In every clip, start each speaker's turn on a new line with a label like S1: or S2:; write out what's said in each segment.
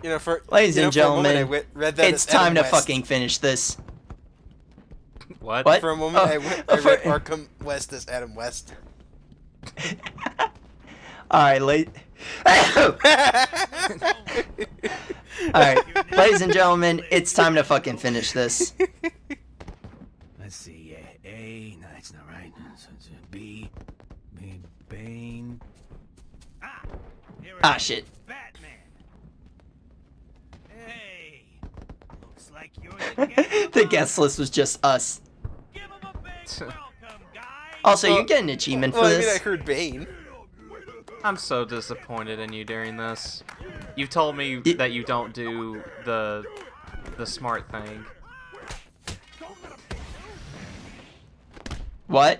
S1: You know, for
S2: Ladies and
S1: for a moment
S2: gentlemen,
S1: read that
S2: it's
S1: as Adam
S2: time to
S1: West.
S2: fucking finish this.
S3: What?
S2: What?
S1: For a moment, I read Arkham West as Adam West.
S2: Alright, Alright, ladies and gentlemen, it's time to fucking finish this.
S4: Let's see, A, no, that's not right. So it's B, Bane.
S2: Ah, shit.
S4: Batman. Hey, looks like you're
S2: The guest list was just us.
S4: Give him a big welcome, guys.
S2: Also, you get an achievement for
S1: Well, I mean, I
S2: this.
S1: heard Bane.
S3: I'm so disappointed in you during this. You've told me that you don't do the smart thing.
S2: What?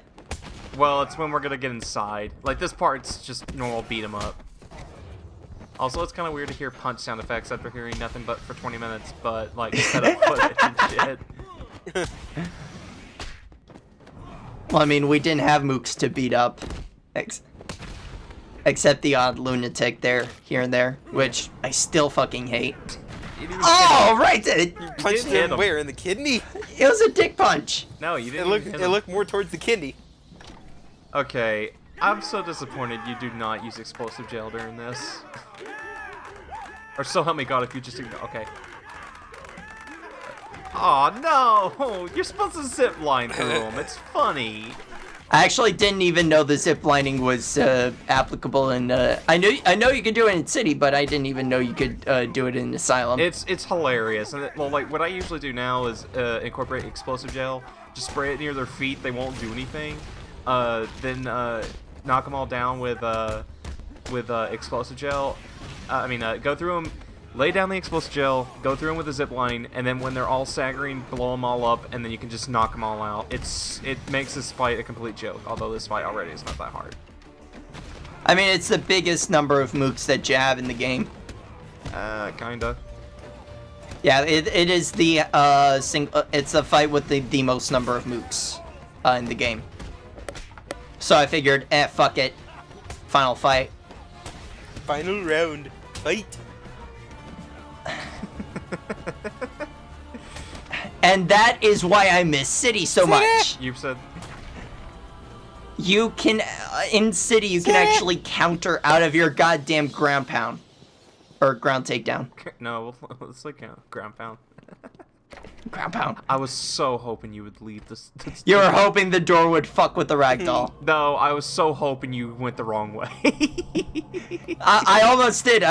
S3: Well, it's when we're gonna get inside. Like, this part's just normal beat 'em up. Also, it's kind of weird to hear punch sound effects after hearing nothing but for 20 minutes, but, like, set up footage and shit.
S2: Well, I mean, we didn't have mooks to beat up. Except the odd lunatic there, here and there, which I still fucking hate. Oh, right! It
S1: You punched
S3: hit
S1: him
S3: him.
S1: where? In the kidney?
S2: was a dick punch.
S3: No, you
S1: It
S3: didn't.
S1: looked,
S3: hit
S1: it
S3: him.
S1: looked more towards the kidney.
S3: Okay, I'm so disappointed you do not use explosive gel during this. Or so help me God if you just ignore. Okay. Aw, no! You're supposed to zip line through them. It's funny.
S2: I actually didn't even know the zip lining was applicable in. I know you could do it in City, but I didn't even know you could do it in Asylum.
S3: It's hilarious. And well, like what I usually do now is incorporate explosive gel. Just spray it near their feet. They won't do anything. Then knock them all down with explosive gel. Go through them. Lay down the explosive gel, go through them with a zip line, and then when they're all staggering, blow them all up, and then you can just knock them all out. It makes this fight a complete joke, although this fight already is not that hard.
S2: I mean, it's the biggest number of mooks that you have in the game.
S3: Kinda.
S2: Yeah, it is the it's a fight with the most number of mooks in the game. So I figured, fuck it, final fight.
S1: Final round. Fight.
S2: And that is why I miss City so much.
S3: You said.
S2: You can, in City, you can actually counter out of your goddamn ground pound. Or ground takedown.
S3: No, let's like ground pound.
S2: Ground pound.
S3: I was so hoping you would leave this.
S2: You were hoping the door would fuck with the ragdoll.
S3: No, I was so hoping you went the wrong way.
S2: I almost did,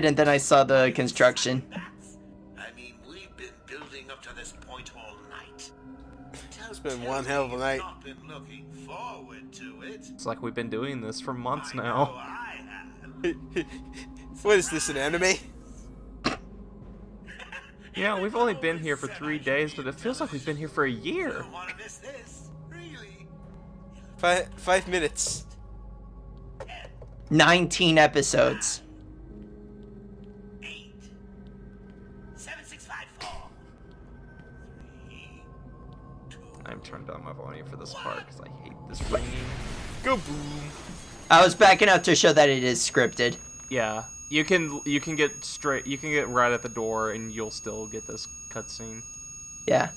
S2: and then I saw the construction.
S4: I mean, we've been building up to this point all night.
S1: It's been one hell of a night.
S4: Not been looking forward to it.
S3: It's like we've been doing this for months
S4: I know
S3: now.
S4: I have.
S1: What is this, an anime?
S3: Yeah, we've only been here for 3 days, but it feels like we've been here for a year.
S4: Don't want to miss this, really.
S1: 5 minutes.
S2: 19 episodes.
S4: 8, 7, 6, 5, 4, 3, 2.
S3: I'm turned down my volume for this part because I hate this ringing.
S1: Go boom.
S2: I was backing up to show that it is scripted.
S3: Yeah, you can get right at the door and you'll still get this cutscene.
S2: Yeah.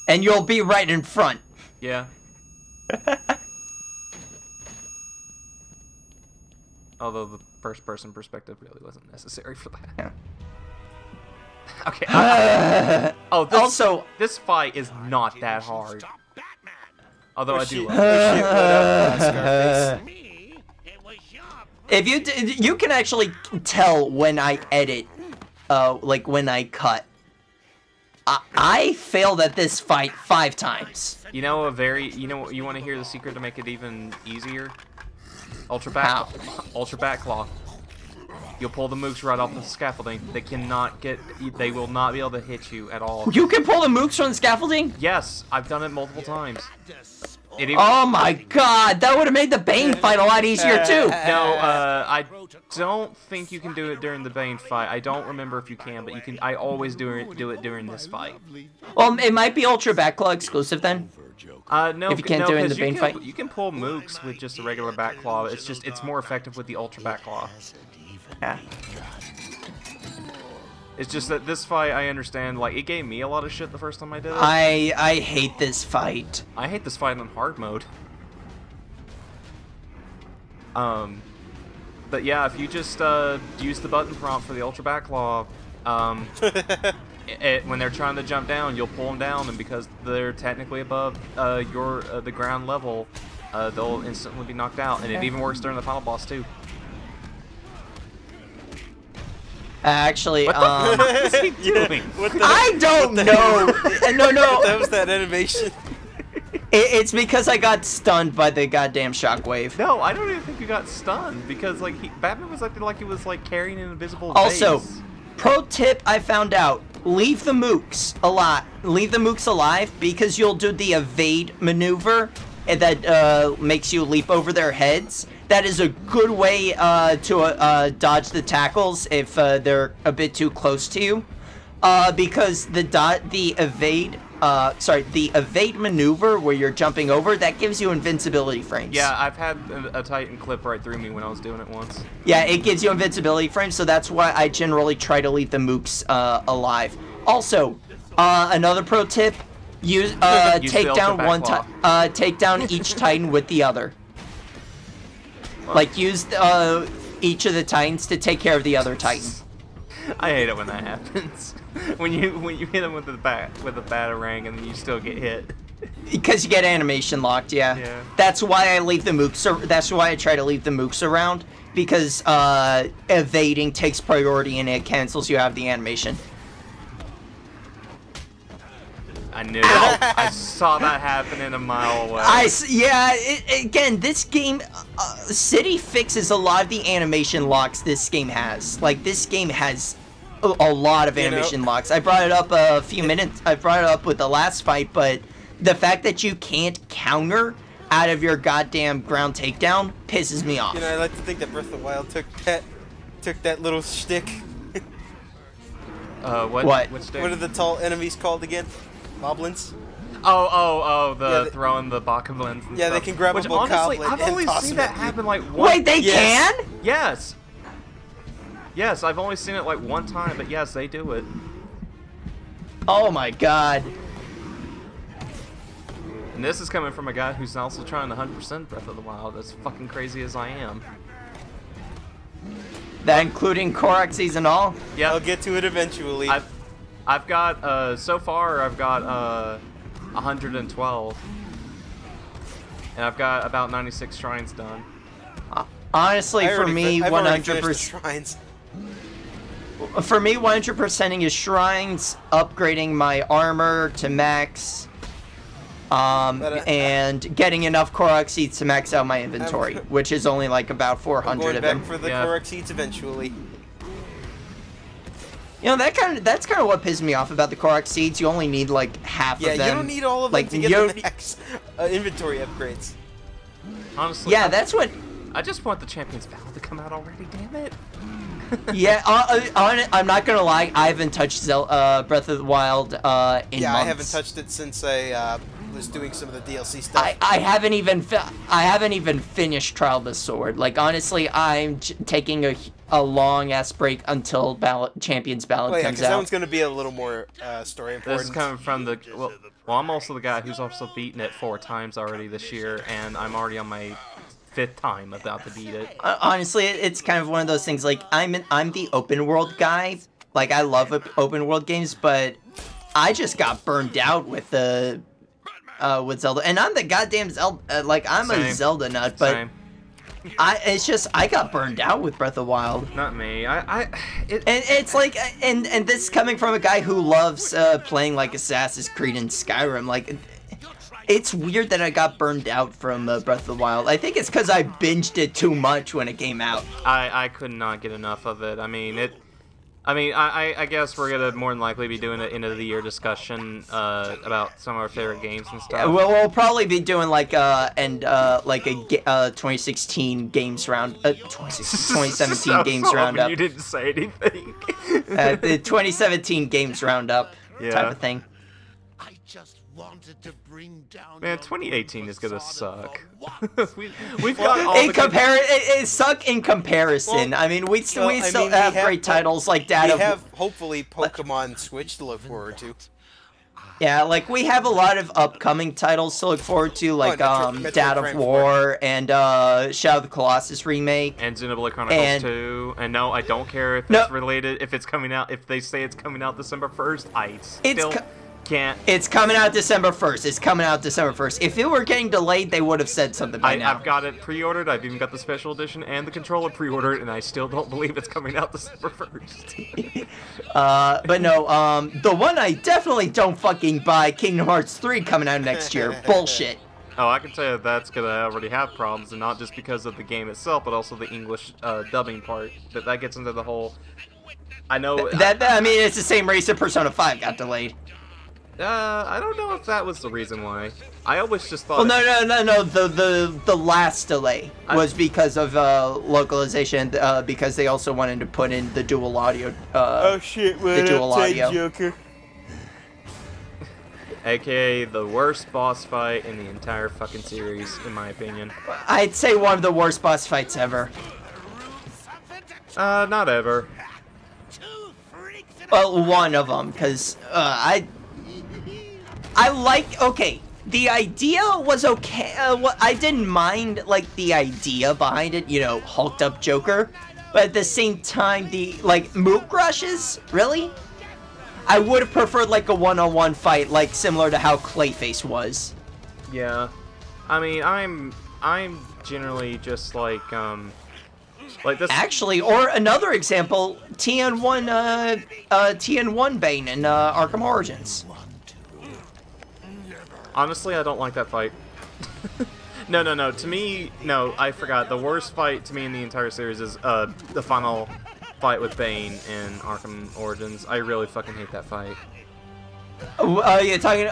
S2: And you'll be right in front.
S3: Yeah. Although the first-person perspective really wasn't necessary for that.
S2: Yeah.
S3: Okay.
S2: Also,
S3: this fight is not that hard. Although I do love
S1: Oh shit, what up, Scarface?
S4: Me, it was your
S2: if you can actually tell when I edit, like when I cut. I failed at this fight 5 times.
S3: You know you want to hear the secret to make it even easier? Ultra back claw. You'll pull the mooks right off the scaffolding. They will not be able to hit you at all.
S2: You can pull the mooks from the scaffolding?
S3: Yes, I've done it multiple times.
S2: Oh my god, that would have made the Bane fight a lot easier too.
S3: No, I don't think you can do it during the Bane fight. I don't remember if you can, but you can. I always do it during this fight.
S2: Well, it might be Ultra Backclaw exclusive then.
S3: No,
S2: If you can't do it in the
S3: 'cause
S2: Bane fight.
S3: you can pull mooks with just a regular back claw. It's more effective with the ultra back claw.
S2: Yeah.
S3: It's just that this fight, I understand, like, it gave me a lot of shit the first time I did it.
S2: I hate this fight.
S3: I hate this fight on hard mode. But yeah, if you just use the button prompt for the Ultra Backlaw, when they're trying to jump down, you'll pull them down, and because they're technically above the ground level, they'll instantly be knocked out, and it even works during the final boss too.
S2: Actually,
S3: What's he doing?
S2: I don't know. No.
S1: That was that animation.
S2: It's because I got stunned by the goddamn shockwave.
S3: No, I don't even think you got stunned because like Batman was acting like he was like carrying an invisible
S2: Also,
S3: vase.
S2: pro tip I found out: leave the mooks alive. Leave the mooks alive because you'll do the evade maneuver that makes you leap over their heads. That is a good way to dodge the tackles if they're a bit too close to you, because the evade maneuver where you're jumping over, that gives you invincibility frames.
S3: Yeah, I've had a Titan clip right through me when I was doing it once.
S2: Yeah, it gives you invincibility frames, so that's why I generally try to leave the mooks alive. Also, another pro tip: take down each Titan with the other. Like, use each of the Titans to take care of the other Titan.
S3: I hate it when that happens. when you hit them with a batarang and then you still get hit.
S2: Because you get animation locked, yeah. That's why I leave the mooks. That's why I try to leave the mooks around, because evading takes priority and it cancels you out of the animation.
S3: I knew it. I saw that happening a mile away.
S2: Again, this game, City fixes a lot of the animation locks this game has. Like, this game has a lot of animation locks. I brought it up a few minutes. I brought it up with the last fight, but the fact that you can't counter out of your goddamn ground takedown pisses me off.
S1: You know, I like to think that Breath of the Wild took that little shtick.
S3: What stick?
S1: What are the tall enemies called again? Moblins?
S3: The throwing the bokoblins and
S1: yeah,
S3: stuff.
S1: they can grab
S3: Which,
S1: a bokoblin
S3: honestly, I've
S1: and
S3: only
S1: toss
S3: seen
S1: them
S3: that
S1: at you.
S3: happen like once.
S2: Wait, they can?
S3: Yes. Yes, I've only seen it like one time, but yes, they do it.
S2: Oh my god.
S3: And this is coming from a guy who's also trying to 100% Breath of the Wild, as fucking crazy as I am.
S2: That including Koraxes and all?
S3: Yeah.
S1: I'll get to it eventually.
S3: I've got, so far, I've got, 112. And I've got about 96 shrines done.
S2: Honestly, for me, 100%.
S1: Shrines.
S2: For me, 100%ing is shrines, upgrading my armor to max, and getting enough Korok seeds to max out my inventory, which is only like about 400 of them.
S1: Going back for the Korok seeds eventually.
S2: You know, that's kind of what pissed me off about the Korok seeds. You only need like half of them.
S1: Yeah, you don't need all of them to get the max inventory upgrades.
S3: Honestly,
S2: yeah, that's what.
S3: I just want the Champion's Ballad to come out already. Damn it.
S2: Yeah, I'm not gonna lie. I haven't touched Breath of the Wild in months.
S1: Yeah, I haven't touched it since I was doing some of the DLC stuff.
S2: I haven't even finished Trial of the Sword. Like, honestly, I'm taking a long ass break until Champion's Ballad comes
S1: because
S2: out.
S1: that one's gonna be a little more story important.
S3: This is coming from the well, I'm also the guy who's also beaten it 4 times already this year, and I'm already on my 5th time about to beat it.
S2: Honestly, it's kind of one of those things. Like, I'm the open world guy. Like, I love open world games, but I just got burned out with the with Zelda, and I'm the goddamn Zelda. Like, I'm a Zelda nut, but
S3: Same.
S2: it's just I got burned out with Breath of the Wild.
S3: Not me.
S2: And it's like, and this coming from a guy who loves playing like Assassin's Creed and Skyrim. Like, it's weird that I got burned out from Breath of the Wild. I think it's because I binged it too much when it came out.
S3: I could not get enough of it. I guess we're gonna more than likely be doing an end of the year discussion about some of our favorite games and stuff.
S2: Yeah, we'll probably be doing like a 2016 games round, 2017 games roundup.
S3: You didn't say anything.
S2: The 2017 games roundup type of thing.
S3: Man, 2018 is gonna suck. we've got all the
S2: it suck in comparison.
S1: Well,
S2: I mean, we still
S1: we
S2: have great titles like that.
S1: We have hopefully Pokemon Switch to look forward to.
S2: Yeah, like we have a lot of upcoming titles to look forward to, like
S1: Metroid
S2: Dad of
S1: Prime
S2: War and Shadow of the Colossus remake.
S3: and Xenoblade Chronicles 2. And no, I don't care if it's related. If it's coming out, if they say it's coming out December 1st, I still can't.
S2: It's coming out December 1st. It's coming out December 1st. If it were getting delayed, they would have said something by now.
S3: I've got it pre-ordered. I've even got the special edition and the controller pre-ordered, and I still don't believe it's coming out December 1st.
S2: But no, the one I definitely don't fucking buy, Kingdom Hearts 3 coming out next year. Bullshit.
S3: Oh, I can tell you that's gonna already have problems, and not just because of the game itself, but also the English dubbing part. That gets into the whole. I know.
S2: I mean, it's the same reason Persona 5 got delayed.
S3: I don't know if that was the reason why. I always just thought.
S2: Well, no. The last delay was because of localization, because they also wanted to put in the dual audio.
S1: Oh shit!
S2: The dual audio.
S1: Joker.
S3: AKA the worst boss fight in the entire fucking series, in my opinion.
S2: I'd say one of the worst boss fights ever.
S3: Not ever.
S2: Well, one of them, because I like, okay, the idea was okay. I didn't mind, like, the idea behind it, you know, hulked up Joker. But at the same time, the, like, Mook rushes? Really? I would have preferred, like, a one-on-one fight, like, similar to how Clayface was.
S3: Yeah. I mean, I'm generally just, like this.
S2: Actually, or another example, TN1 Bane in Arkham Origins.
S3: Honestly, I don't like that fight. No. To me, no, I forgot. The worst fight to me in the entire series is the final fight with Bane in Arkham Origins. I really fucking hate that fight.
S2: You're talking,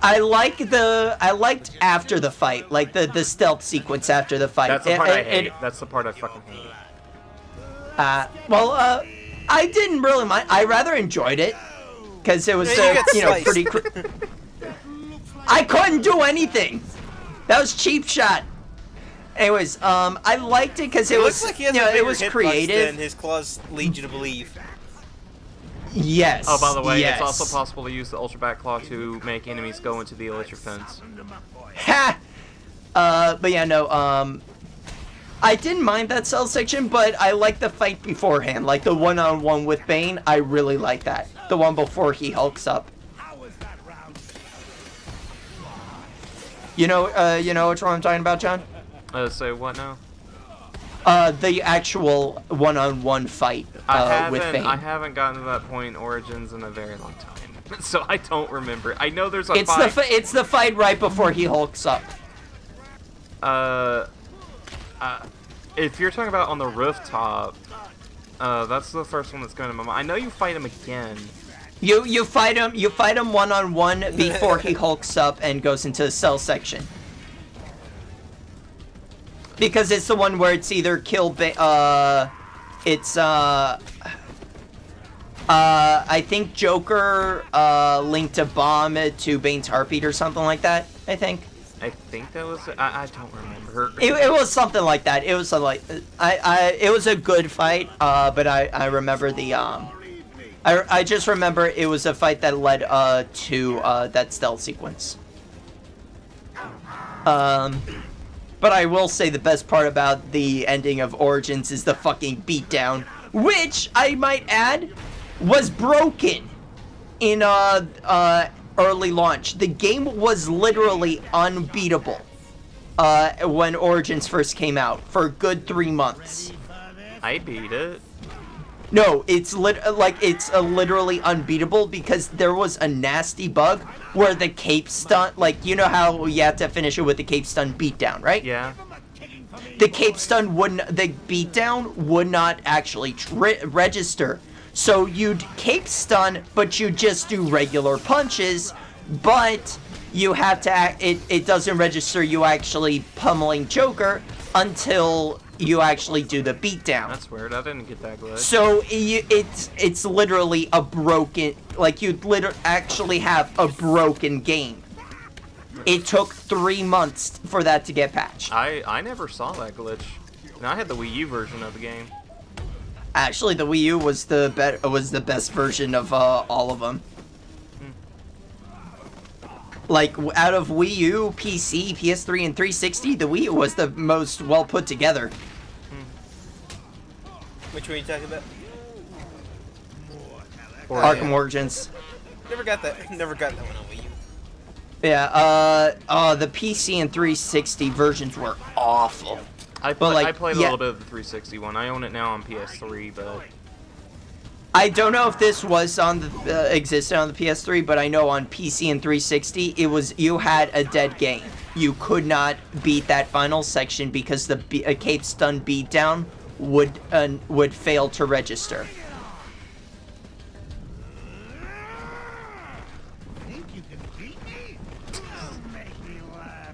S2: I liked after the fight, like the stealth sequence after the fight.
S3: That's the part I hate. That's the part I fucking hate.
S2: I didn't really mind. I rather enjoyed it. Because it was, pretty... I couldn't do anything! That was cheap shot. Anyways, I liked it because it was,
S1: like he has
S2: it was creative.
S1: Than his claws lead you to believe.
S2: Yes.
S3: Oh, by the way,
S2: yes.
S3: It's also possible to use the Ultra Back Claw to make enemies go into the electric fence.
S2: Ha! But yeah, no, I didn't mind that cell section, but I liked the fight beforehand. Like the one-on-one with Bane, I really like that. The one before he hulks up. You know which one I'm talking about, John?
S3: So what now?
S2: The actual one-on-one fight with Bane.
S3: I haven't gotten to that point in Origins in a very long time, so I don't remember. I know there's a fight.
S2: It's the fight right before he hulks up.
S3: If you're talking about on the rooftop, that's the first one that's going to my mind. I know you fight him again.
S2: You fight him one-on-one before he hulks up and goes into the cell section. Because it's the one where it's either kill I think Joker linked a bomb to Bane's heartbeat or something like that, I think.
S3: I think that was I don't remember.
S2: It was something like that. It was like it was a good fight, but I remember the I just remember it was a fight that led to that stealth sequence. But I will say the best part about the ending of Origins is the fucking beatdown, which I might add was broken in early launch. The game was literally unbeatable when Origins first came out for a good 3 months.
S3: I beat it.
S2: No, it's literally unbeatable because there was a nasty bug where the cape stun, like, you know how you have to finish it with the cape stun beatdown, right?
S3: Yeah.
S2: The cape stun the beatdown would not actually register. So you'd cape stun, but you just do regular punches, but you have to it doesn't register you actually pummeling Joker until you actually do the beatdown.
S3: That's weird. I didn't get that glitch.
S2: So it's literally a broken, like you'd actually have a broken game. It took 3 months for that to get patched.
S3: I never saw that glitch. And I had the Wii U version of the game.
S2: Actually, the Wii U was the best version of all of them. Like, out of Wii U, PC, PS3, and 360, the Wii U was the most well put together.
S1: Which one are you talking about?
S2: Arkham Origins.
S1: Never got that. Never got that one on Wii U.
S2: Yeah, the PC and 360 versions were awful.
S3: I
S2: like,
S3: played a little bit of the 360 one. I own it now on PS3, but
S2: I don't know if this was on the existed on the PS3, but I know on PC and 360 it was, you had a dead game. You could not beat that final section because the Cape Stun beatdown would fail to register.
S4: Think you can beat me? Make me laugh.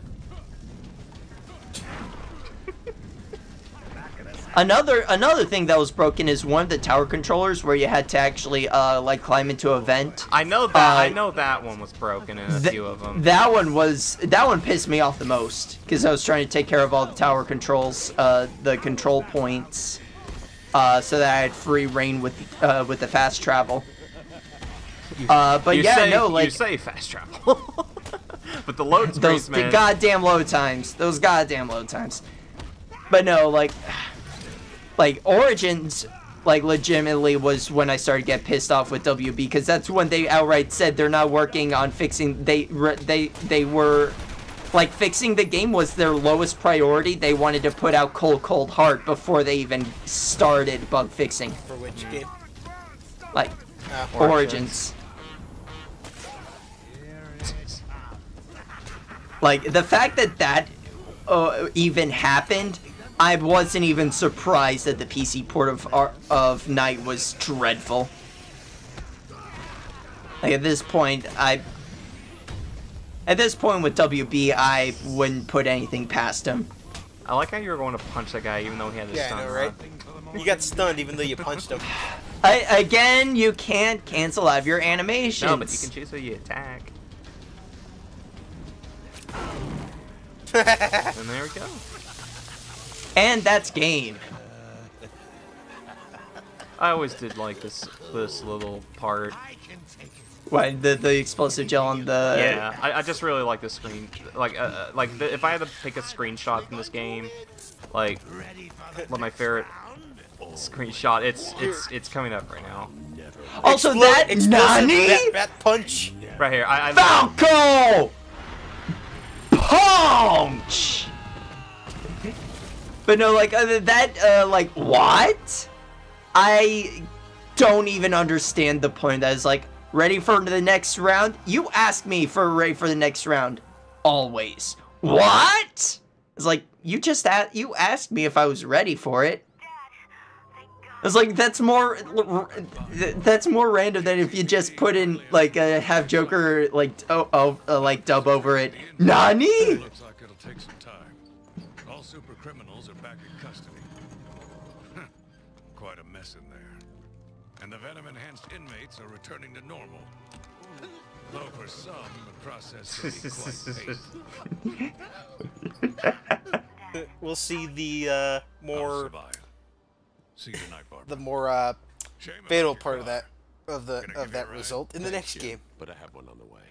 S2: Another thing that was broken is one of the tower controllers where you had to actually like climb into a vent.
S3: I know that. I know that one was broken in a few of them.
S2: That one pissed me off the most because I was trying to take care of all the tower controls, the control points, so that I had free reign with the fast travel. But
S3: you
S2: yeah,
S3: say,
S2: no, like
S3: you say fast travel, but the load screens,
S2: those
S3: man.
S2: goddamn load times. Those goddamn load times. But no, like Origins, like legitimately was when I started to get pissed off with WB because that's when they outright said they're not working on fixing. They were like fixing the game was their lowest priority. They wanted to put out Cold Heart before they even started bug fixing.
S1: For which game?
S2: Like Origins. Like the fact that even happened. I wasn't even surprised that the PC port of Night was dreadful. Like at this point with WB, I wouldn't put anything past him.
S3: I like how you were going to punch that guy even though he had his stun.
S1: Yeah, I know, right? You got stunned even though you punched him.
S2: Again, you can't cancel out of your animations.
S3: No, but you can choose how you attack. And there we go.
S2: And that's game.
S3: I always did like this little part.
S2: What, the explosive gel on the...
S3: Yeah, I just really like this screen. Like if I had to pick a screenshot from this game, like my favorite screenshot, it's coming up right now.
S2: Also, that Nani?
S1: Bat punch.
S3: Right here.
S2: Falco! Punch! But no, like, like, what? I don't even understand the point that is, like, ready for the next round? You ask me for ready for the next round. Always. What? It's like, you asked me if I was ready for it. It's like, that's more random than if you just put in, like, have Joker, like, like, dub over it. Nani?
S5: Looks like it'll take some time. All super criminals are back in custody. Quite a mess in there. And the venom-enhanced inmates are returning to normal. Though for some, the process will be quite painful.
S1: We'll see the more
S5: See you tonight, Barbara.
S1: the more fatal part of that result in the next game.
S5: But I have one on the way.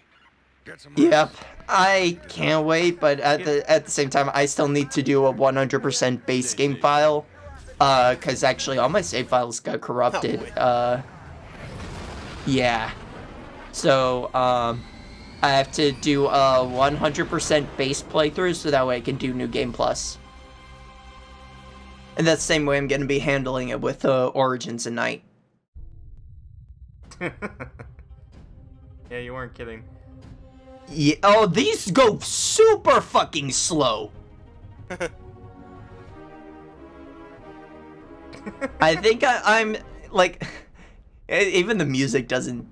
S2: Yep, I can't wait, but at the same time, I still need to do a 100% base game file, because actually all my save files got corrupted. Yeah, so I have to do a 100% base playthrough so that way I can do New Game Plus. And that's the same way I'm going to be handling it with Origins and Night.
S3: Yeah, you weren't kidding.
S2: Yeah, oh, these go super fucking slow. I think I'm like, even the music doesn't,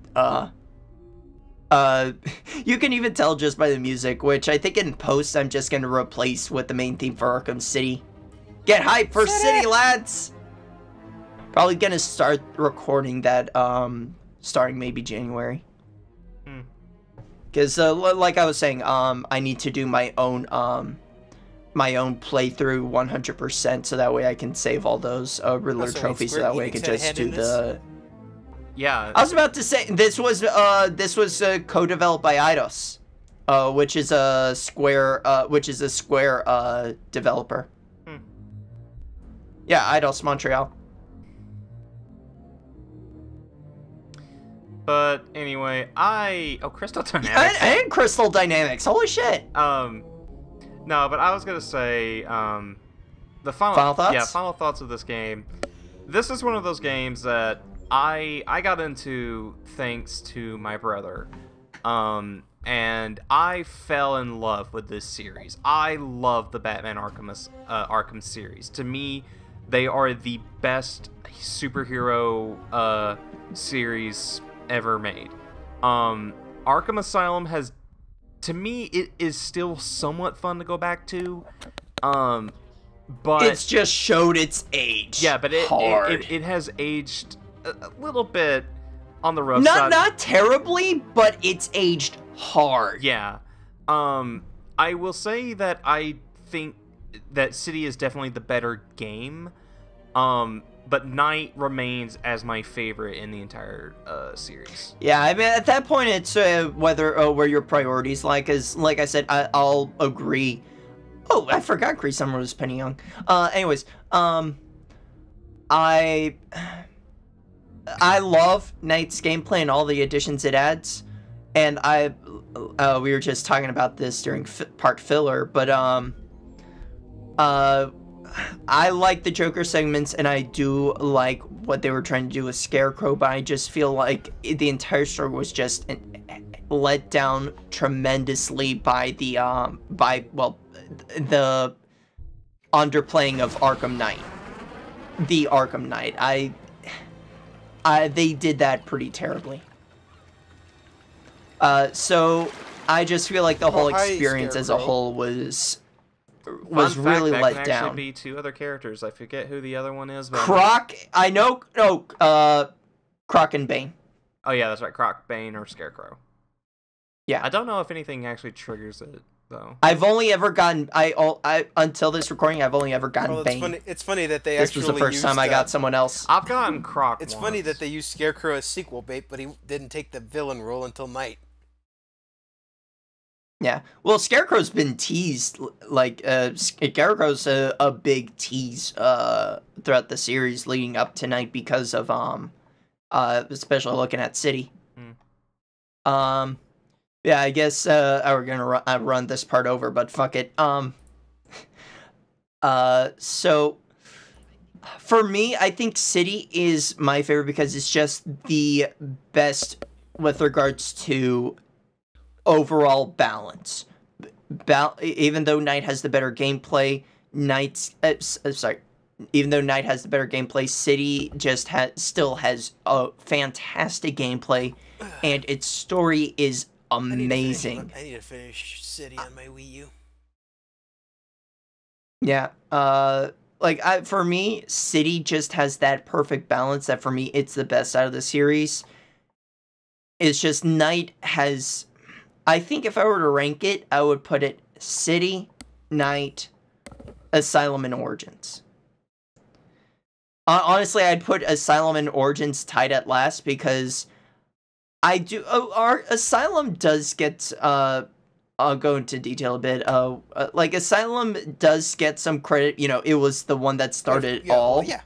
S2: you can even tell just by the music, which I think in post I'm just gonna replace with the main theme for Arkham City. Get hyped for City, lads! Probably gonna start recording that, starting maybe January. Because, like I was saying, I need to do my own playthrough 100%, so that way I can save all those Riddler trophies, so that way I can just do the...
S3: Yeah.
S2: I was about to say, this was co-developed by Eidos, which is a Square developer. Yeah, Eidos Montreal.
S3: But anyway, Crystal Dynamics.
S2: And Crystal Dynamics, holy shit.
S3: No, but I was gonna say, the
S2: final thoughts?
S3: Yeah, final thoughts of this game. This is one of those games that I got into thanks to my brother. And I fell in love with this series. I love the Batman Arkham series. To me, they are the best superhero series ever made. Arkham Asylum has, to me, it is still somewhat fun to go back to. But
S2: it's just showed its age.
S3: Yeah, but it has aged a little bit on the rough side.
S2: Not terribly, but it's aged hard.
S3: Yeah. I will say that I think that City is definitely the better game. But Night remains as my favorite in the entire series.
S2: Yeah, I mean, at that point, it's where your priorities lie. Because, like I said, I'll agree. Oh, I forgot Cree Summer was Penny Young. Anyways, I love Night's gameplay and all the additions it adds. And we were just talking about this during part filler, but I like the Joker segments, and I do like what they were trying to do with Scarecrow, but I just feel like the entire story was just let down tremendously by the underplaying of Arkham Knight. The Arkham Knight. They did that pretty terribly. So I just feel like the whole experience as a whole was really let down.
S3: Actually be two other characters. I forget who the other one is. But
S2: Croc, I know. No, Croc and Bane.
S3: Oh yeah, that's right. Croc, Bane, or Scarecrow.
S2: Yeah.
S3: I don't know if anything actually triggers it though.
S2: I've only ever gotten until this recording. I've only ever gotten Bane.
S1: It's funny that they
S2: this was the first time I got someone else.
S3: I've gotten Croc.
S1: It's funny that they used Scarecrow as sequel bait, but he didn't take the villain role until Night.
S2: Yeah, well, Scarecrow's been teased, like, Scarecrow's a big tease, throughout the series leading up to Night because of, especially looking at City. Yeah, I guess, we're gonna run this part over, but fuck it. So, for me, I think City is my favorite because it's just the best with regards to overall balance. Even though Night has the better gameplay, even though Night has the better gameplay, City just still has a fantastic gameplay, and its story is amazing.
S1: I need to finish City on my Wii U.
S2: Yeah, for me, City just has that perfect balance that for me, it's the best out of the series. It's just Night has... I think if I were to rank it, I would put it City, Night, Asylum, and Origins. Honestly, I'd put Asylum and Origins tied at last because our Asylum does get, I'll go into detail a bit. Like, Asylum does get some credit. You know, it was the one that started it all.
S1: Yeah.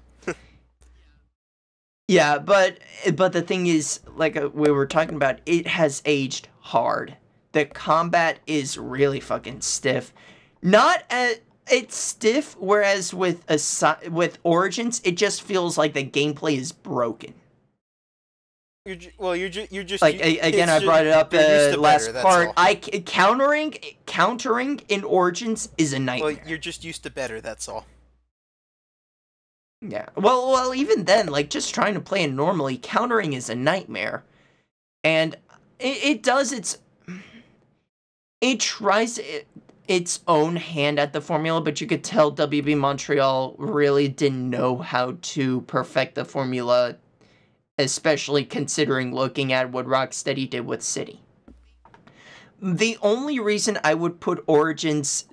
S2: Yeah, but the thing is, like we were talking about, it has aged hard. The combat is really fucking stiff. It's stiff, whereas with Origins, it just feels like the gameplay is broken.
S1: You're just
S2: like again. I brought it up last part. Countering in Origins is a nightmare.
S1: Well, you're just used to better. That's all.
S2: Yeah. Well, even then, like just trying to play it normally, countering is a nightmare, and it does its. It tries. its own hand at the formula, but you could tell WB Montreal really didn't know how to perfect the formula, especially considering looking at what Rocksteady did with City. The only reason I would put Origins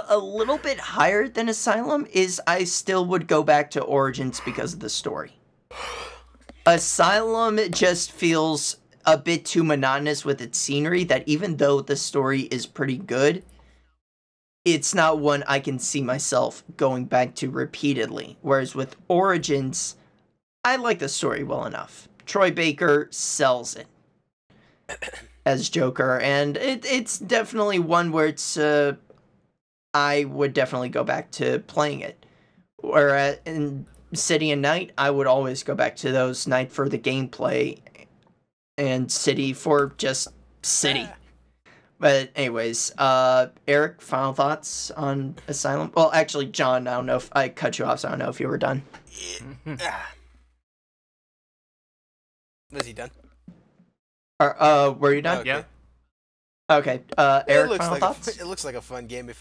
S2: a little bit higher than Asylum is I still would go back to Origins because of the story. Asylum just feels a bit too monotonous with its scenery that even though the story is pretty good, it's not one I can see myself going back to repeatedly. Whereas with Origins, I like the story well enough. Troy Baker sells it as Joker, and it's definitely one where it's I would definitely go back to playing it. Whereas in City and Night, I would always go back to those. Night for the gameplay, and City for just City. But anyways, Eric, final thoughts on Asylum? Well, actually, John, I don't know if I cut you off, so I don't know if you were done.
S1: Was he done?
S2: Were you done?
S1: Okay.
S3: Yeah.
S2: Okay. Eric, final thoughts?
S1: It looks like a fun game.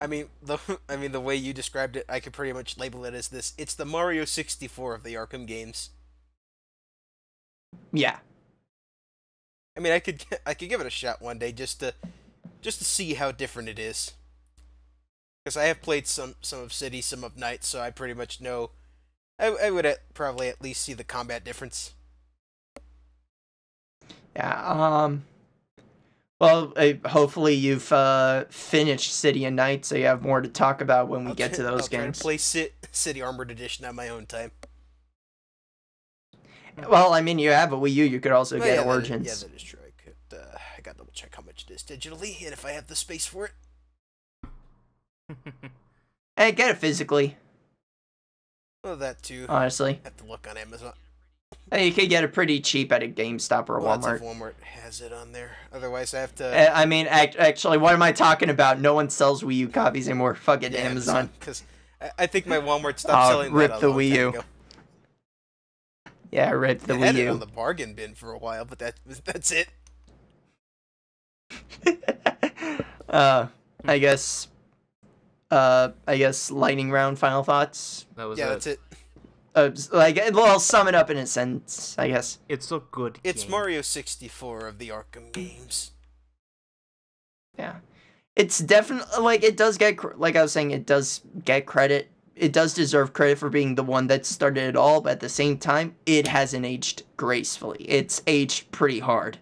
S1: I mean the way you described it, I could pretty much label it as this. It's the Mario 64 of the Arkham games.
S2: Yeah.
S1: I mean, I could give it a shot one day just to see how different it is. Because I have played some of City, some of Night, so I pretty much know. I would probably at least see the combat difference.
S2: Yeah. Well, hopefully you've finished City and Night, so you have more to talk about when we get to those games.
S1: I'll play City Armored Edition on my own time.
S2: Well, I mean, you have a Wii U. You could also get Origins.
S1: That is true. I got to double check how much it is digitally, and if I have the space for it.
S2: Hey, get it physically.
S1: Well, that too.
S2: Honestly,
S1: I have to look on Amazon.
S2: Hey, you could get it pretty cheap at a GameStop or a Walmart.
S1: That's if Walmart has it on there. Otherwise, I have to.
S2: I mean, actually, what am I talking about? No one sells Wii U copies anymore. Fuck it, Amazon.
S1: Because I think my Walmart stopped selling that
S2: rip
S1: a
S2: the
S1: long
S2: Wii
S1: time
S2: U.
S1: ago.
S2: Yeah, rip the
S1: I
S2: Wii
S1: had it
S2: U.
S1: on the bargain bin for a while, but that's it.
S2: I guess lightning round. Final thoughts.
S3: That was
S1: That's it.
S2: I'll sum it up in a sentence, I guess.
S3: It's a good
S1: It's
S3: game.
S1: Mario 64 of the Arkham games.
S2: Yeah, it's definitely it does get like I was saying, it does get credit. It does deserve credit for being the one that started it all, but at the same time, it hasn't aged gracefully. It's aged pretty hard,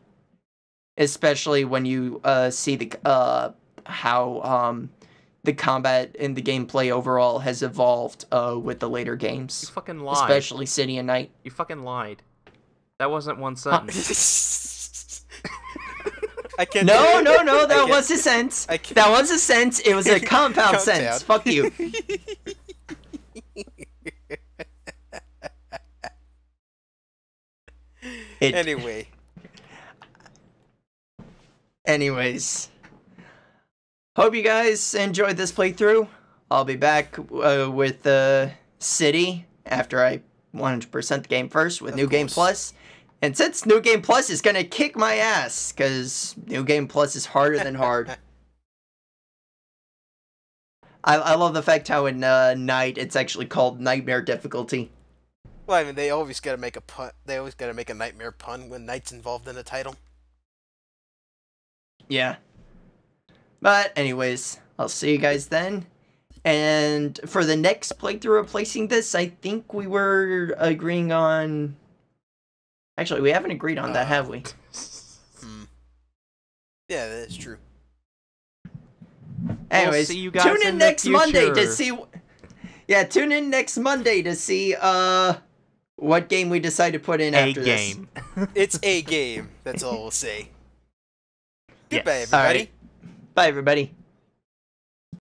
S2: especially when you see the how the combat and the gameplay overall has evolved with the later games.
S3: You fucking lied.
S2: Especially City and Night.
S3: You fucking lied. That wasn't one sentence.
S1: I can't.
S2: No, that was a sense. That was a sense. It was a compound sense. Fuck you. Anyways. Hope you guys enjoyed this playthrough. I'll be back with City after I 100% the game first with New Game Plus. And since New Game Plus is going to kick my ass, because New Game Plus is harder than hard. I love the fact how in Night it's actually called Nightmare Difficulty.
S1: Well, I mean, they always got to make a pun. They always got to make a nightmare pun when Night's involved in the title.
S2: Yeah. But anyways, I'll see you guys then. And for the next playthrough replacing this, I think we were agreeing on... Actually, we haven't agreed on that, have we?
S1: Yeah, that is true.
S2: Anyways,
S3: we'll see you guys
S2: tune in next Monday to
S3: future.
S2: see... Yeah, tune in next Monday to see what game we decide to put in after this.
S1: It's a game. That's all we'll say. Goodbye,
S3: Yes.
S1: everybody.
S2: All right. Bye, everybody.